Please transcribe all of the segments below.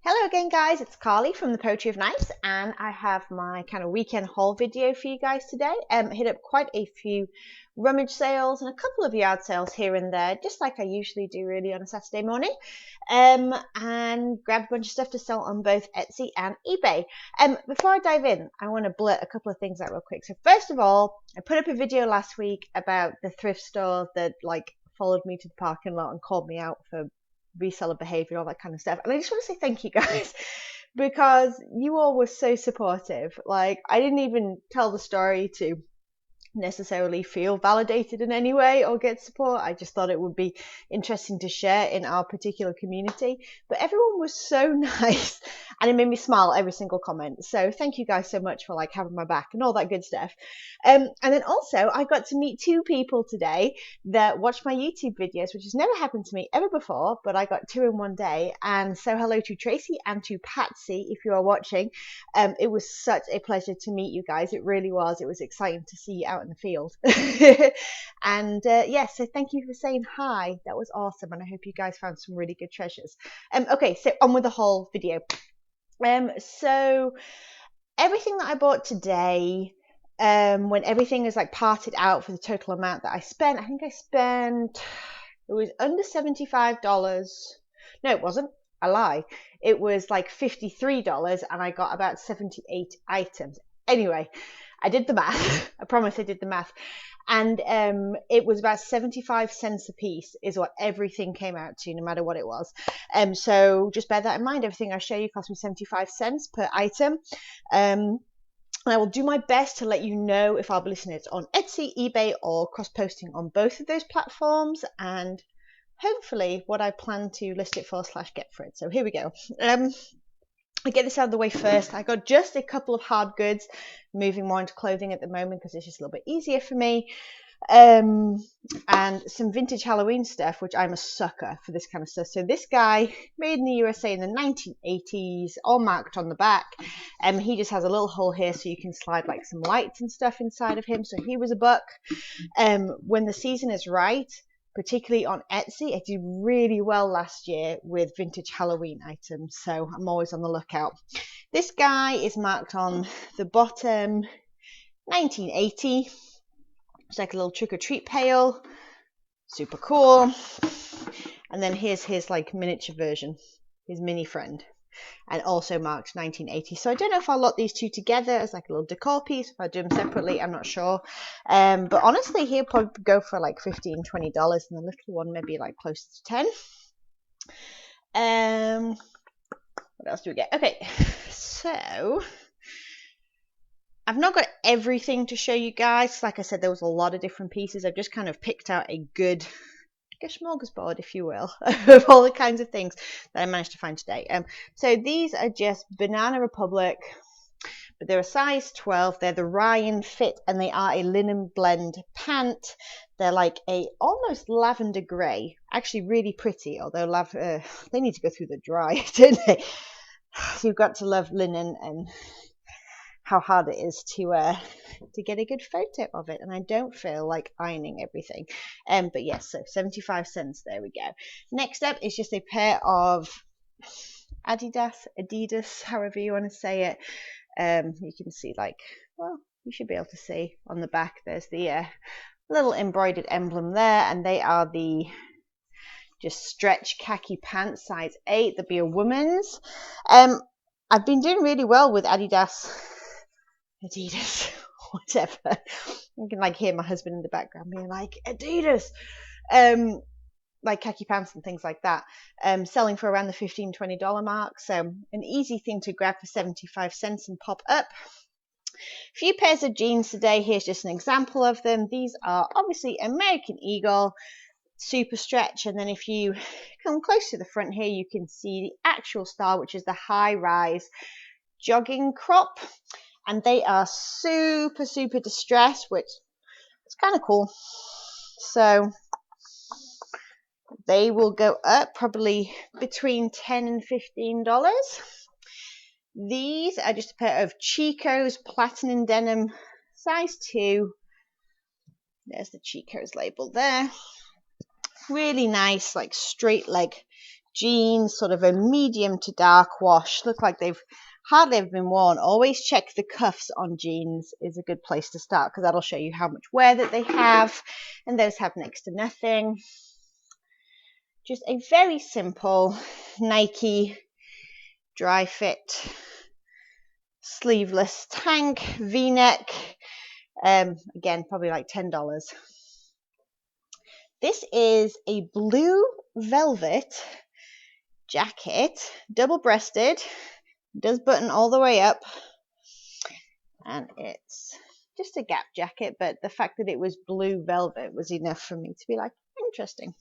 Hello again guys, it's Carly from the Poetry of Nice, and I have my kind of weekend haul video for you guys today. Hit up quite a few rummage sales and a couple of yard sales here and there, just like I usually do really on a Saturday morning. And grabbed a bunch of stuff to sell on both Etsy and eBay. Before I dive in, I want to blurt a couple of things out real quick. So first of all, I put up a video last week about the thrift store that followed me to the parking lot and called me out for reseller behavior, all that kind of stuff. And I just want to say thank you guys because you all were so supportive. Like, I didn't even tell the story to necessarily feel validated in any way or get support. I just thought it would be interesting to share in our particular community, but everyone was so nice and it made me smile every single comment. So thank you guys so much for having my back and all that good stuff. And then also I got to meet two people today that watch my YouTube videos, which has never happened to me ever before, but I got two in one day. And so hello to Tracy and to Patsy if you are watching. It was such a pleasure to meet you guys. It really was. It was exciting to see you out in the field. And so thank you for saying hi. That was awesome, and I hope you guys found some really good treasures. Okay, so on with the whole video. So everything that I bought today, when everything is parted out for the total amount that I spent, I think I spent, it was under $75. No, it wasn't. I lie. It was $53 and I got about 78 items. Anyway, I did the math. I promise I did the math. And it was about 75 cents a piece is what everything came out to, no matter what it was. So just bear that in mind. Everything I show you cost me 75 cents per item. And I will do my best to let you know if I'll be listing it on Etsy, eBay, or cross-posting on both of those platforms. And hopefully what I plan to list it for / get for it. So here we go. I get this out of the way first. I got just a couple of hard goods, moving more into clothing at the moment because it's just a little bit easier for me. And some vintage Halloween stuff, which I'm a sucker for this kind of stuff. So this guy, made in the USA in the 1980s, all marked on the back. He just has a little hole here so you can slide some lights and stuff inside of him. So he was a buck. When the season is right, particularly on Etsy, I did really well last year with vintage Halloween items, so I'm always on the lookout. This guy is marked on the bottom 1980. It's like a little trick-or-treat pail, super cool. And then here's his miniature version, his mini friend, and also marked 1980. So I don't know if I'll lot these two together as a little decor piece. If I do them separately, I'm not sure. But honestly, he'll probably go for $15, $20, and the little one maybe close to 10. What else do we get? Okay, so I've not got everything to show you guys. Like I said, there was a lot of different pieces. I've just kind of picked out a good smorgasbord, if you will, of all the kinds of things that I managed to find today. So these are just Banana Republic, but they're a size 12. They're the Ryan fit, and they are a linen blend pant. They're a almost lavender grey, actually really pretty, although they need to go through the dry, don't they? So you've got to love linen and how hard it is to get a good photo of it, and I don't feel like ironing everything. But yes, so 75 cents, there we go. Next up is just a pair of Adidas, however you want to say it. You can see you should be able to see on the back, there's the little embroidered emblem there, and they are the just stretch khaki pants, size 8. They'll be a woman's. I've been doing really well with Adidas, whatever. You can hear my husband in the background being Adidas, khaki pants and things like that, selling for around the $15, $20 mark. So an easy thing to grab for 75 cents and pop up. A few pairs of jeans today. Here's just an example of them. These are obviously American Eagle, super stretch, and then if you come close to the front here, you can see the actual style, which is the high rise jogging crop. And they are super distressed, which is kind of cool. So they will go up probably between $10 and $15. These are just a pair of Chico's platinum denim, size 2. There's the Chico's label there. Really nice, straight leg jeans, sort of a medium to dark wash, look like they've hardly ever been worn. Always check the cuffs on jeans is a good place to start, because that'll show you how much wear that they have, and those have next to nothing. Just a very simple Nike dry fit sleeveless tank v-neck. Again, probably like $10. This is a blue velvet jacket, double-breasted, does button all the way up, and it's just a Gap jacket, but the fact that it was blue velvet was enough for me to be like, interesting.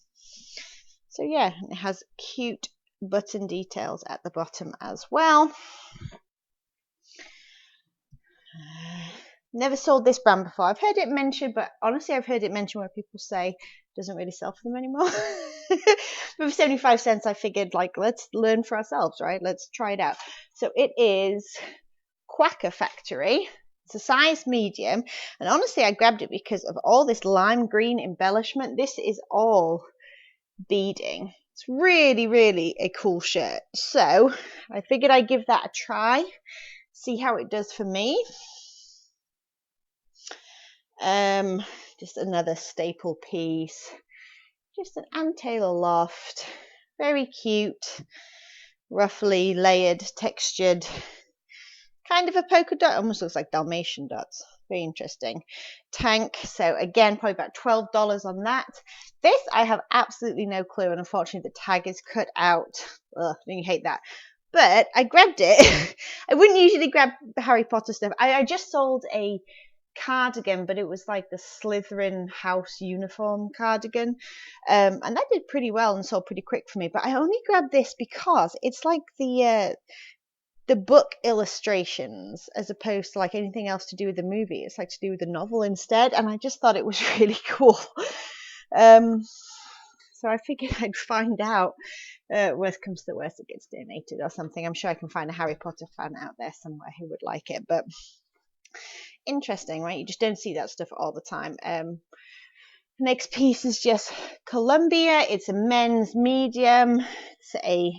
So yeah, it has cute button details at the bottom as well. Never sold this brand before. I've heard it mentioned, but honestly, I've heard it mentioned where people say it doesn't really sell for them anymore. But for 75 cents, I figured, like, let's learn for ourselves, right? Let's try it out. So it is Quacker Factory. It's a size medium. And honestly, I grabbed it because of all this lime green embellishment. This is all beading. It's really, really a cool shirt. So I figured I'd give that a try, see how it does for me. Just another staple piece, just an Ann Taylor loft, very cute, roughly layered, textured, kind of a polka dot, almost looks like Dalmatian dots. Very interesting tank. So again, probably about $12 on that. This I have absolutely no clue, and unfortunately the tag is cut out. Ugh, don't you hate that? But I grabbed it. I wouldn't usually grab the Harry Potter stuff. I just sold a cardigan, but it was like the Slytherin house uniform cardigan, and that did pretty well and sold pretty quick for me. But I only grabbed this because it's like the book illustrations, as opposed to like anything else to do with the movie. It's like to do with the novel instead, and I just thought it was really cool. So I figured I'd find out. Worst comes to worst, it gets donated or something. I'm sure I can find a Harry Potter fan out there somewhere who would like it. But interesting, right? You just don't see that stuff all the time. Next piece is just Columbia. It's a men's medium. It's a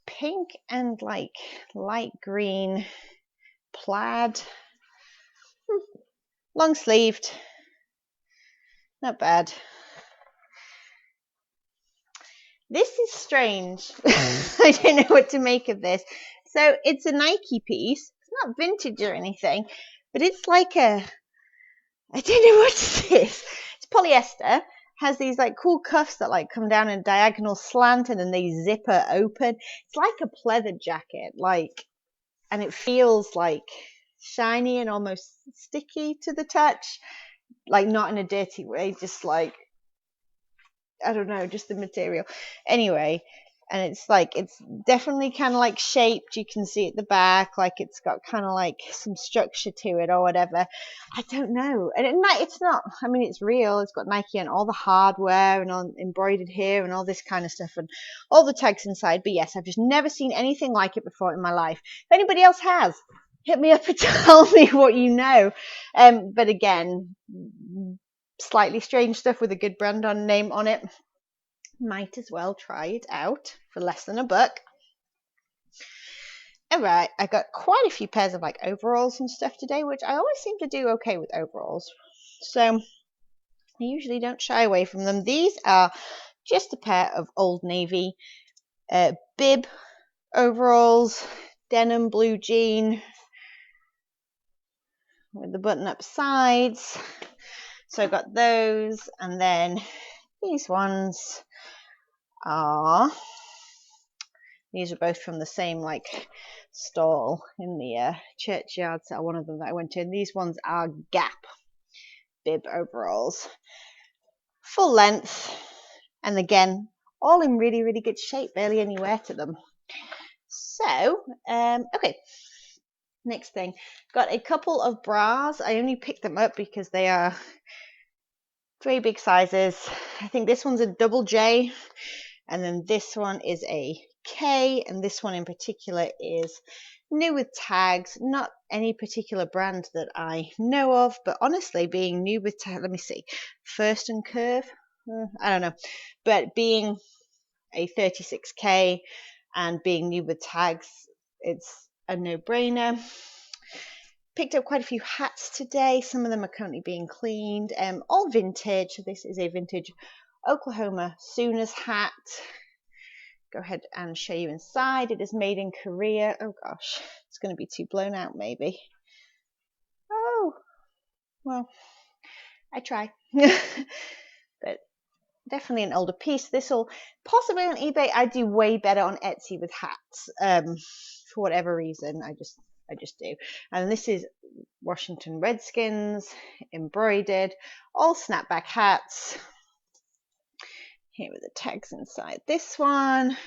pink and like light green plaid, long sleeved, not bad. This is strange. I don't know what to make of this. So it's a Nike piece. It's not vintage or anything, but it's like a, I don't know what it is. It's polyester, has these like cool cuffs that like come down in a diagonal slant, and then they zipper open. It's like a pleather jacket, like, and it feels like shiny and almost sticky to the touch, like not in a dirty way, just like, I don't know, just the material. Anyway, and it's like, it's definitely kind of like shaped. You can see at the back, like it's got kind of like some structure to it or whatever. I don't know. And it's not, I mean, it's real. It's got Nike and all the hardware and on embroidered here and all this kind of stuff and all the tags inside. But yes, I've just never seen anything like it before in my life. If anybody else has, hit me up and tell me what you know. But again, slightly strange stuff with a good brand name on it. Might as well try it out for less than $1. Alright, I got quite a few pairs of like overalls and stuff today, which I always seem to do okay with overalls. So I usually don't shy away from them. These are just a pair of Old Navy bib overalls, denim blue jean with the button up sides. So I got those, and then these ones are, these are both from the same like stall in the churchyard sale, one of them that I went to, and these ones are Gap bib overalls, full length, and again all in really, really good shape, barely any wear to them. So okay, next thing, got a couple of bras. I only picked them up because they are very big sizes. I think this one's a double J, and then this one is a K, and this one in particular is new with tags. Not any particular brand that I know of, but honestly, being new with tags, let me see, First and Curve, I don't know, but being a 36K, and being new with tags, it's a no-brainer. Picked up quite a few hats today. Some of them are currently being cleaned. All vintage. This is a vintage Oklahoma Sooners hat. Go ahead and show you inside. It is made in Korea. Oh gosh, it's going to be too blown out maybe. Oh, well, I try. But definitely an older piece. This will possibly on eBay. I do way better on Etsy with hats. For whatever reason, I just do. And this is Washington Redskins, embroidered, all snapback hats. Here with the tags inside this one.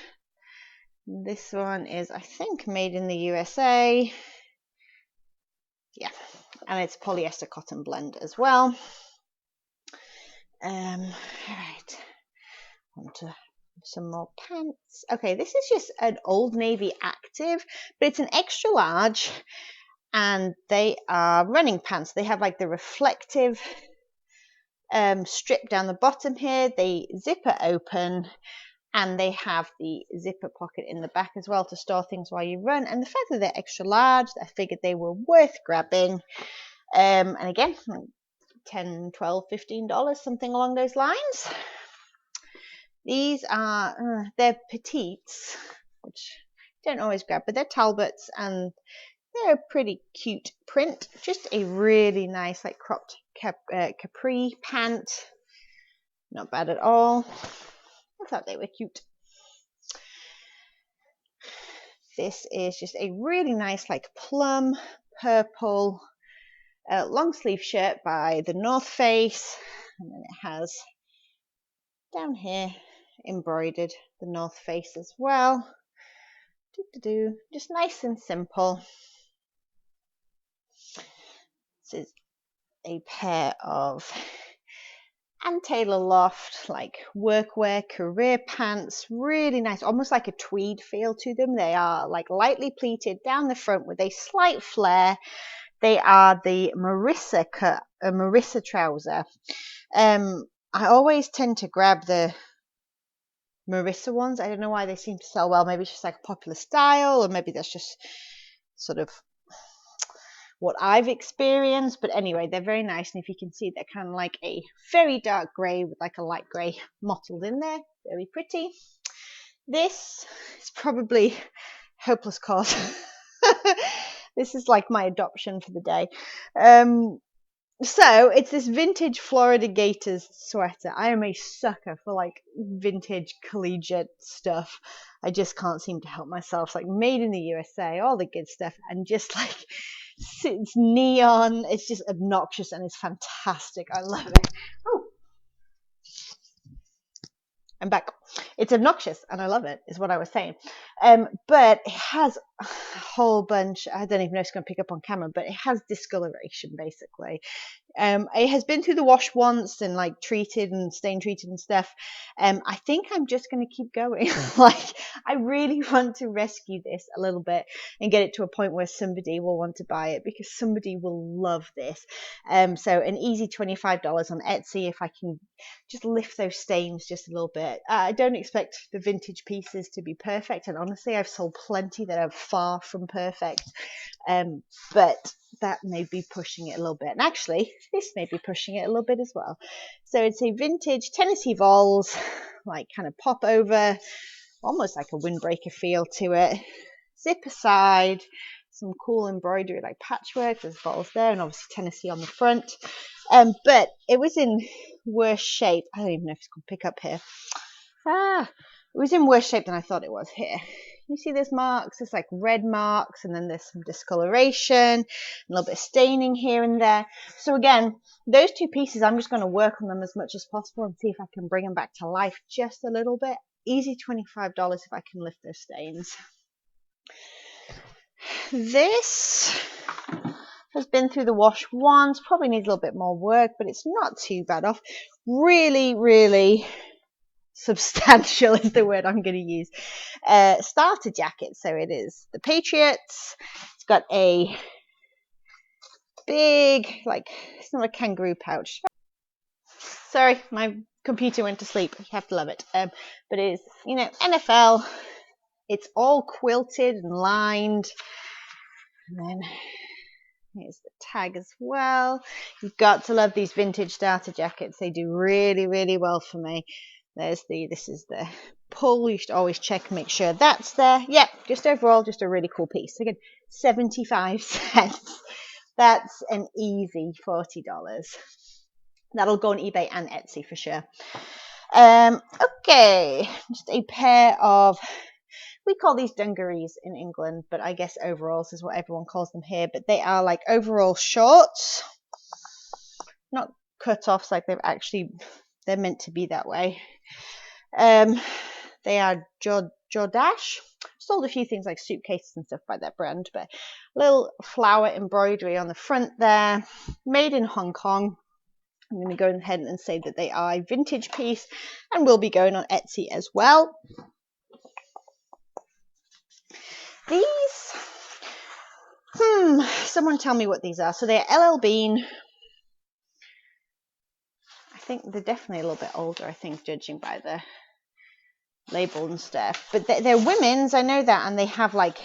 This one is, I think, made in the USA. Yeah, and it's polyester cotton blend as well. All right, on to some more pants. Okay, this is just an Old Navy Active, but it's an extra large, and they are running pants. They have like the reflective strip down the bottom here. They zipper open, and they have the zipper pocket in the back as well to store things while you run. And the fact that they're extra large, I figured they were worth grabbing. And again, $10, $12, $15, something along those lines. These are, they're petites, which I don't always grab, but they're Talbots, and they're a pretty cute print. Just a really nice, like, cropped capri pant. Not bad at all. I thought they were cute. This is just a really nice, like, plum purple long sleeve shirt by the North Face, and then it has down here embroidered the North Face as well. Just nice and simple. This is a pair of Ann Taylor Loft, like, workwear career pants. Really nice, almost like a tweed feel to them. They are like lightly pleated down the front with a slight flare. They are the Marissa trouser. I always tend to grab the Marissa ones. I don't know why they seem to sell well. Maybe it's just like a popular style, or maybe that's just sort of what I've experienced. But anyway, they're very nice, and if you can see, they're kind of like a very dark grey with like a light grey mottled in there. Very pretty. This is probably hopeless cause. This is like my adoption for the day. So it's this vintage Florida Gators sweater. I am a sucker for like vintage collegiate stuff. I just can't seem to help myself. Like, made in the USA, all the good stuff, and just like it's neon. It's just obnoxious, and it's fantastic. I love it. Oh, I'm back. It's obnoxious, and I love it, is what I was saying. But it has a whole bunch. I don't even know if it's going to pick up on camera, but it has discoloration basically. It has been through the wash once and like treated and stain treated and stuff. I think I'm just going to keep going. Like, I really want to rescue this a little bit and get it to a point where somebody will want to buy it, because somebody will love this. So an easy $25 on Etsy if I can just lift those stains just a little bit. I don't expect the vintage pieces to be perfect, and honestly, I've sold plenty that are far from perfect. But that may be pushing it a little bit, and actually this may be pushing it a little bit as well. So it's a vintage Tennessee Vols, like kind of pop over, almost like a windbreaker feel to it. Zip aside, some cool embroidery like patchwork. There's Vols there, and obviously Tennessee on the front. But it was in worse shape. I don't even know if it's going to pick up here. It was in worse shape than I thought it was here. You see there's marks, there's like red marks, and then there's some discoloration, a little bit of staining here and there. So again, those two pieces, I'm just going to work on them as much as possible and see if I can bring them back to life just a little bit. Easy $25 if I can lift those stains. This has been through the wash once, probably needs a little bit more work, but it's not too bad off. Really, really substantial is the word I'm going to use. Starter jacket. So it is the Patriots. It's got a big, like, it's not a kangaroo pouch. Sorry, my computer went to sleep. You have to love it. But it is, you know, NFL. It's all quilted and lined. And then here's the tag as well. You've got to love these vintage starter jackets. They do really, really well for me. This is the pull. You should always check and make sure that's there. Yep, just overall, just a really cool piece. Again, 75 cents. That's an easy $40. That'll go on eBay and Etsy for sure. Okay, just a pair of, we call these dungarees in England, but I guess overalls is what everyone calls them here. But they are like overall shorts, not cut-offs like they're meant to be that way. They are Jordache. Sold a few things like suitcases and stuff by that brand, but little flower embroidery on the front there, made in Hong Kong. I'm going to go ahead and say that they are a vintage piece and will be going on Etsy as well. These, someone tell me what these are. So they're LL Bean. I think they're definitely a little bit older, I think, judging by the label and stuff. But they're women's, I know that, and they have like,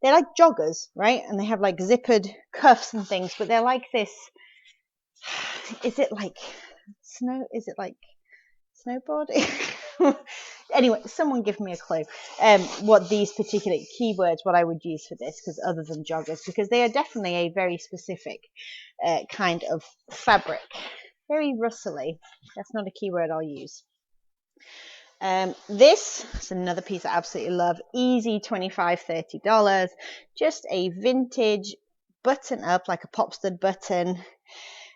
they're like joggers, right? And they have like zippered cuffs and things, but they're like this. Is it like snowboarding? Anyway, someone give me a clue what these particular keywords, what I would use for this, because other than joggers, because they are definitely a very specific kind of fabric. Very rustly. That's not a keyword I'll use. This is another piece I absolutely love. Easy $25, $30. Just a vintage button up, like a pop stud button.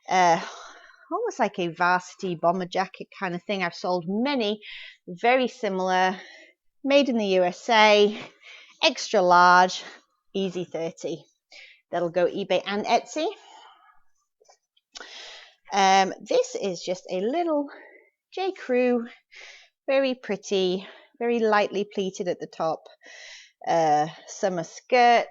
Almost like a varsity bomber jacket kind of thing. I've sold many very similar, made in the USA, extra large, easy 30. That'll go eBay and Etsy. This is just a little J. Crew, very pretty, very lightly pleated at the top, summer skirt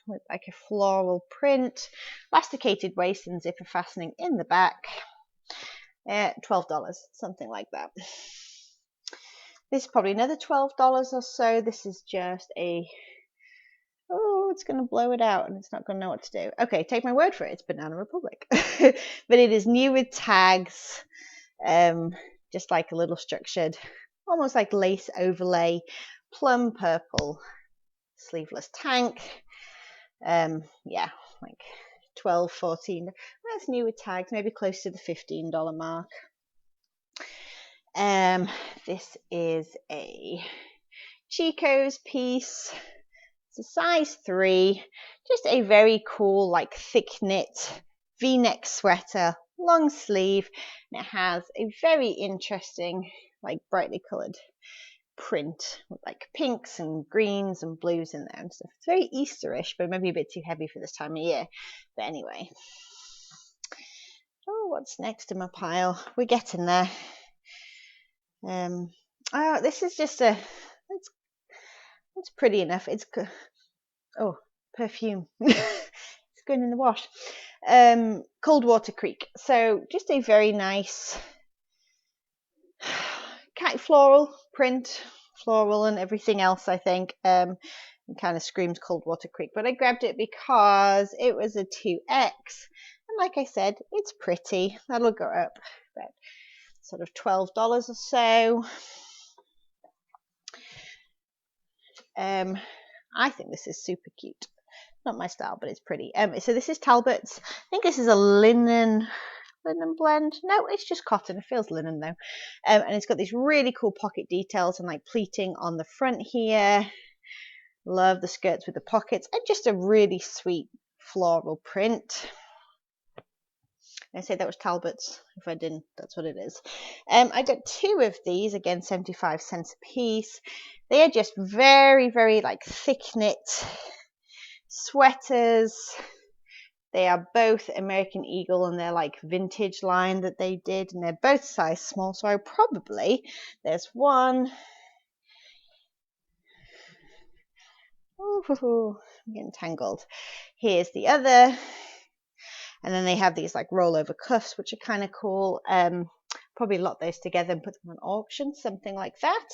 with like a floral print, elasticated waist and zipper fastening in the back. $12, something like that. This is probably another $12 or so. This is just a, it's going to blow it out and it's not going to know what to do. Okay, take my word for it. It's Banana Republic. But it is new with tags, just like a little structured, almost like lace overlay, plum purple sleeveless tank. Yeah, like 12, 14. That's new with tags, maybe close to the $15 mark. This is a Chico's piece. It's a size 3, just a very cool, like thick knit V-neck sweater, long sleeve, and it has a very interesting, like brightly coloured print with like pinks and greens and blues in there and stuff. It's very Easterish, but maybe a bit too heavy for this time of year. But anyway, what's next in my pile? We're getting there. This is just it's pretty enough. It's good. Oh, perfume. It's going in the wash. Coldwater Creek. So just a very nice floral print, floral and everything else, I think. It kind of screams Coldwater Creek, but I grabbed it because it was a 2X, and like I said, it's pretty. That'll go up about sort of $12 or so. I think this is super cute. Not my style, but it's pretty. So this is Talbot's. I think this is a linen blend. No, it's just cotton. It feels linen though. And it's got these really cool pocket details and like pleating on the front here. Love the skirts with the pockets and just a really sweet floral print. I say that was Talbot's. If I didn't, that's what it is. I got 2 of these, again 75 cents a piece. They are just very, very like thick knit sweaters. They are both American Eagle and they're like vintage line that they did, and they're both size small. So I probably, there's one. Ooh, I'm getting tangled. Here's the other. And then they have these like rollover cuffs, which are kind of cool. probably lot those together and put them on auction, something like that.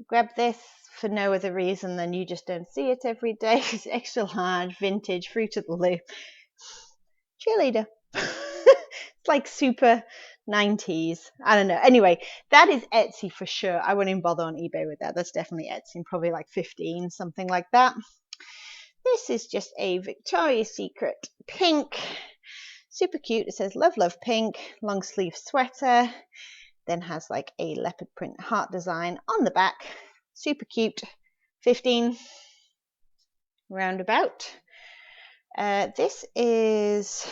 Grab this for no other reason than you just don't see it every day. It's extra large, vintage, Fruit of the Loom. Cheerleader. It's like super 90s. I don't know. Anyway, that is Etsy for sure. I wouldn't even bother on eBay with that. That's definitely Etsy, probably like 15, something like that. This is just a Victoria's Secret pink. Super cute. It says love, love pink, long sleeve sweater. Then has like a leopard print heart design on the back. Super cute. 15 roundabout. This is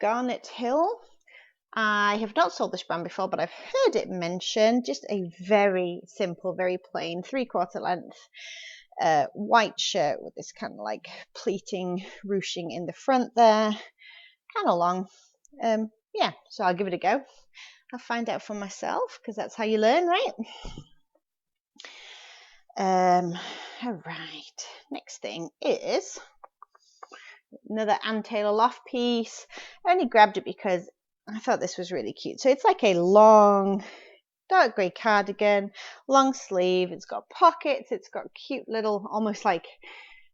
Garnet Hill. I have not sold this brand before, but I've heard it mentioned. Just a very simple, very plain 3/4 length white shirt with this kind of like pleating ruching in the front there, kind of long. Yeah, so I'll give it a go. I'll find out for myself because that's how you learn, right? All right, next thing is another Ann Taylor Loft piece. I only grabbed it because I thought this was really cute. So it's like a long dark grey cardigan, long sleeve. It's got pockets. It's got cute little, almost like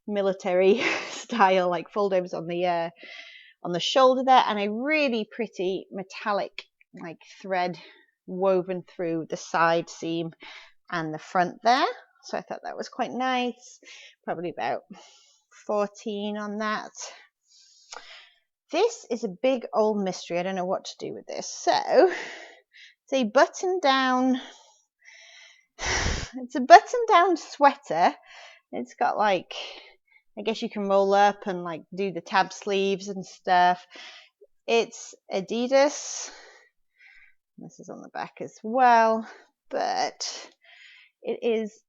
military style, like fold-overs on the shoulder there, and a really pretty metallic like thread woven through the side seam and the front there. So I thought that was quite nice. Probably about 14 on that. This is a big old mystery. I don't know what to do with this. So it's a button down sweater. It's got like, I guess you can roll up and like do the tab sleeves and stuff. It's Adidas. This is on the back as well, but it is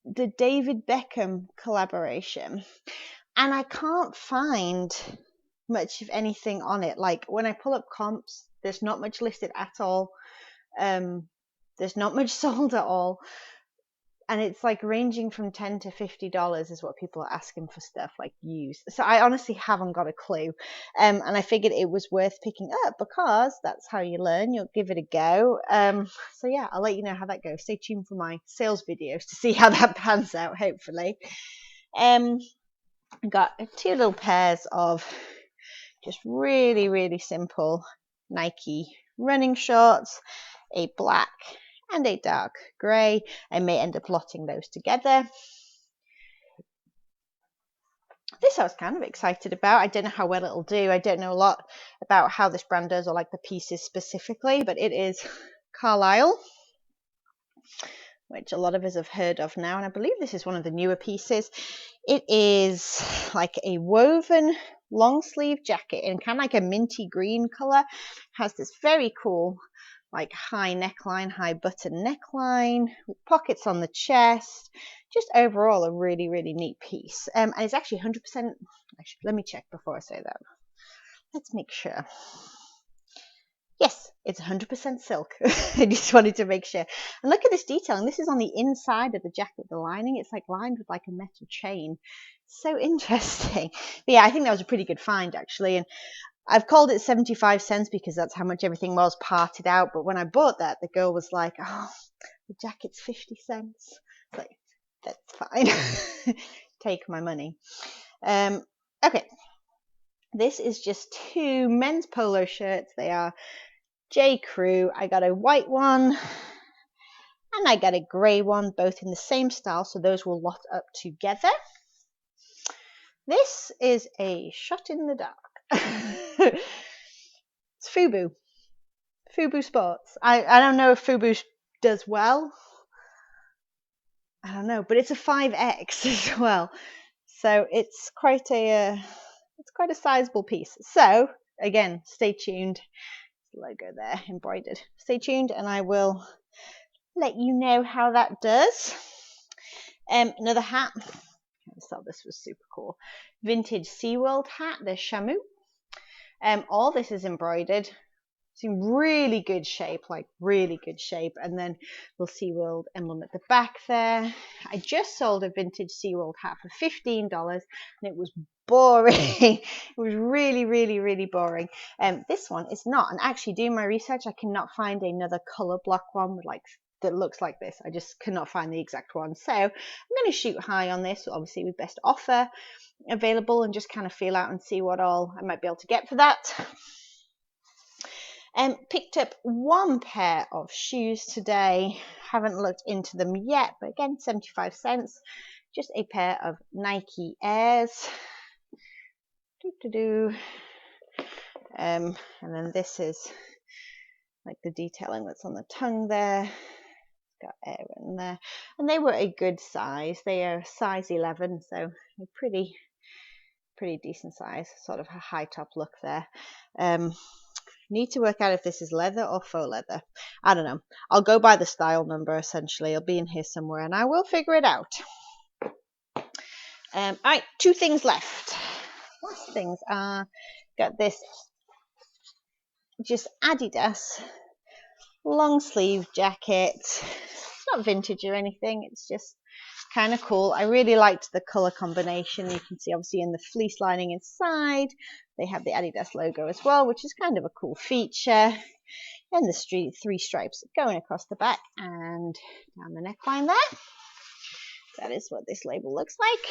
the David Beckham collaboration, and I can't find much of anything on it. Like when I pull up comps, there's not much listed at all. There's not much sold at all, and it's like ranging from $10 to $50 is what people are asking for stuff like used. So I honestly haven't got a clue, and I figured it was worth picking up because that's how you learn. You'll give it a go. So yeah, I'll let you know how that goes. Stay tuned for my sales videos to see how that pans out, hopefully. I got 2 little pairs of just really, really simple Nike running shorts, a black and a dark grey. I may end up lotting those together. This I was kind of excited about. I don't know how well it'll do. I don't know a lot about how this brand does or like the pieces specifically, but it is Carlisle, which a lot of us have heard of now, and I believe this is one of the newer pieces. It is like a woven long sleeve jacket in kind of like a minty green color. Has this very cool like high neckline, high button neckline with pockets on the chest. Just overall a really, really neat piece. And it's actually 100%, actually, let me check before I say that. Let's make sure. Yes, it's 100% silk. I just wanted to make sure. And look at this detailing. This is on the inside of the jacket, the lining. It's like lined with like a metal chain. So interesting. But yeah, I think that was a pretty good find actually. And I've called it 75 cents because that's how much everything was parted out. But when I bought that, the girl was like, oh, the jacket's 50 cents. Like, that's fine. Take my money. Okay. This is just 2 men's polo shirts. They are J. Crew. I got a white one and I got a grey one, both in the same style. So those will lot up together. This is a shot in the dark. It's Fubu. Fubu Sports. I don't know if Fubu does well. I don't know, but it's a 5X as well. So it's quite a sizable piece. So again, stay tuned. Logo there embroidered. Stay tuned and I will let you know how that does. Another hat. I thought this was super cool. Vintage SeaWorld hat. There's Shamu. All this is embroidered. It's in really good shape, like really good shape. And then the SeaWorld emblem at the back there. I just sold a vintage SeaWorld hat for $15 and it was boring. It was really, really, really boring. This one is not. And actually doing my research, I cannot find another color block one with like that looks like this. I just cannot find the exact one. So I'm going to shoot high on this, obviously with best offer available, and just kind of feel out and see what all I might be able to get for that. Picked up one pair of shoes today. Haven't looked into them yet, but again, 75 cents. Just a pair of Nike Airs. And then this is like the detailing that's on the tongue there. Got air in there. And they were a good size. They are size 11, so a pretty decent size. Sort of a high top look there. Need to work out if this is leather or faux leather. I don't know. I'll go by the style number essentially. It'll be in here somewhere and I will figure it out. All right, 2 things left. Last things are, got this just Adidas long sleeve jacket. It's not vintage or anything. It's just kind of cool. I really liked the color combination. You can see obviously in the fleece lining inside they have the Adidas logo as well, which is kind of a cool feature. And the 3 stripes going across the back and down the neckline there. That is what this label looks like.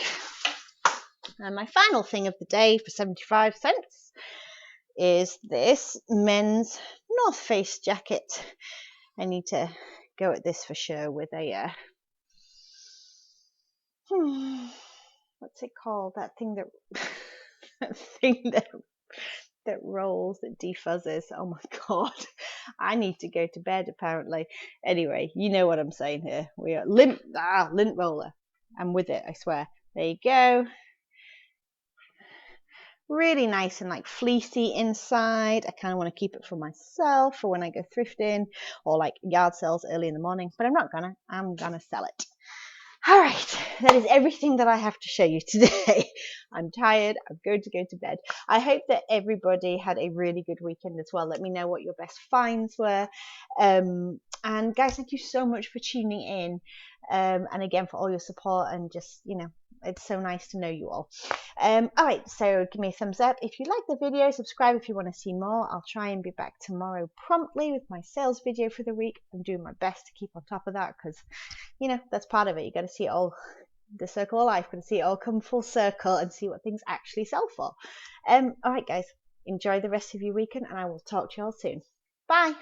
And my final thing of the day for 75 cents is this men's North Face jacket. I need to go at this for sure with a what's it called? That thing that rolls, that defuzzes. Oh my god, I need to go to bed apparently. Anyway, you know what I'm saying here. We are lint roller. I'm with it, I swear. There you go. Really nice and like fleecy inside. I kind of want to keep it for myself for when I go thrifting or like yard sales early in the morning, but I'm gonna sell it. All right, that is everything that I have to show you today. I'm tired. I'm going to go to bed. I hope that everybody had a really good weekend as well. Let me know what your best finds were. And guys, thank you so much for tuning in. And again, for all your support and just, you know, it's so nice to know you all. All right, so give me a thumbs up if you like the video. Subscribe if you want to see more. I'll try and be back tomorrow promptly with my sales video for the week. I'm doing my best to keep on top of that because, you know, that's part of it. You got to see it all, the circle of life. Got to see it all come full circle and see what things actually sell for. All right, guys, enjoy the rest of your weekend, and I will talk to you all soon. Bye.